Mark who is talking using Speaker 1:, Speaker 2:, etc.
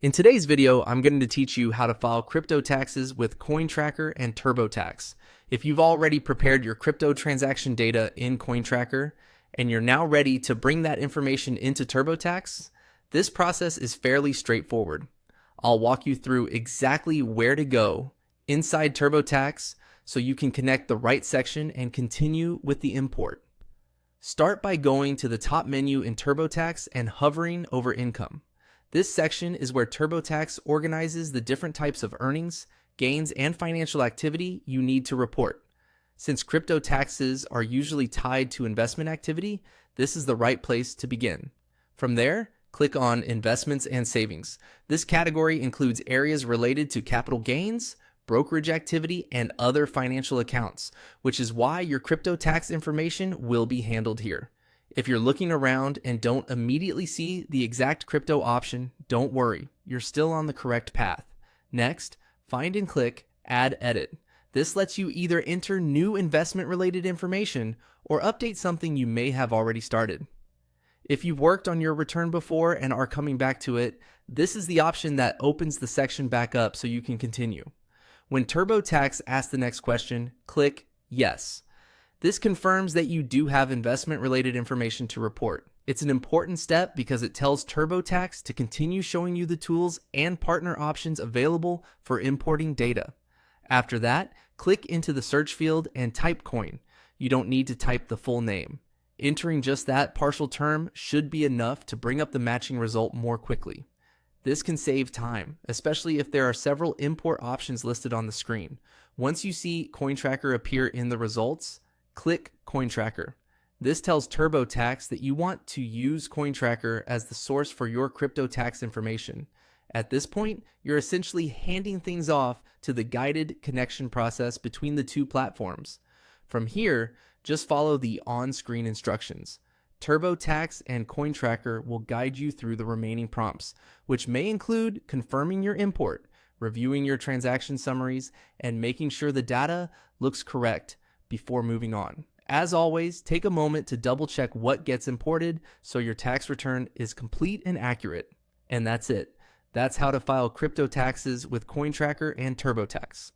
Speaker 1: In today's video, I'm going to teach you how to file crypto taxes with CoinTracker and TurboTax. If you've already prepared your crypto transaction data in CoinTracker and you're now ready to bring that information into TurboTax, this process is fairly straightforward. I'll walk you through exactly where to go inside TurboTax so you can connect the right section and continue with the import. Start by going to the top menu in TurboTax and hovering over income. This section is where TurboTax organizes the different types of earnings, gains, and financial activity you need to report. Since crypto taxes are usually tied to investment activity, this is the right place to begin. From there, click on Investments and Savings. This category includes areas related to capital gains, brokerage activity, and other financial accounts, which is why your crypto tax information will be handled here. If you're looking around and don't immediately see the exact crypto option, don't worry, you're still on the correct path. Next, find and click Add Edit. This lets you either enter new investment-related information or update something you may have already started. If you've worked on your return before and are coming back to it, this is the option that opens the section back up so you can continue. When TurboTax asks the next question, click Yes. This confirms that you do have investment-related information to report. It's an important step because it tells TurboTax to continue showing you the tools and partner options available for importing data. After that, click into the search field and type coin. You don't need to type the full name. Entering just that partial term should be enough to bring up the matching result more quickly. This can save time, especially if there are several import options listed on the screen. Once you see CoinTracker appear in the results, click CoinTracker. This tells TurboTax that you want to use CoinTracker as the source for your crypto tax information. At this point, you're essentially handing things off to the guided connection process between the two platforms. From here, just follow the on-screen instructions. TurboTax and CoinTracker will guide you through the remaining prompts, which may include confirming your import, reviewing your transaction summaries, and making sure the data looks correct before moving on. As always, take a moment to double check what gets imported so your tax return is complete and accurate. And that's it. That's how to file crypto taxes with CoinTracker and TurboTax.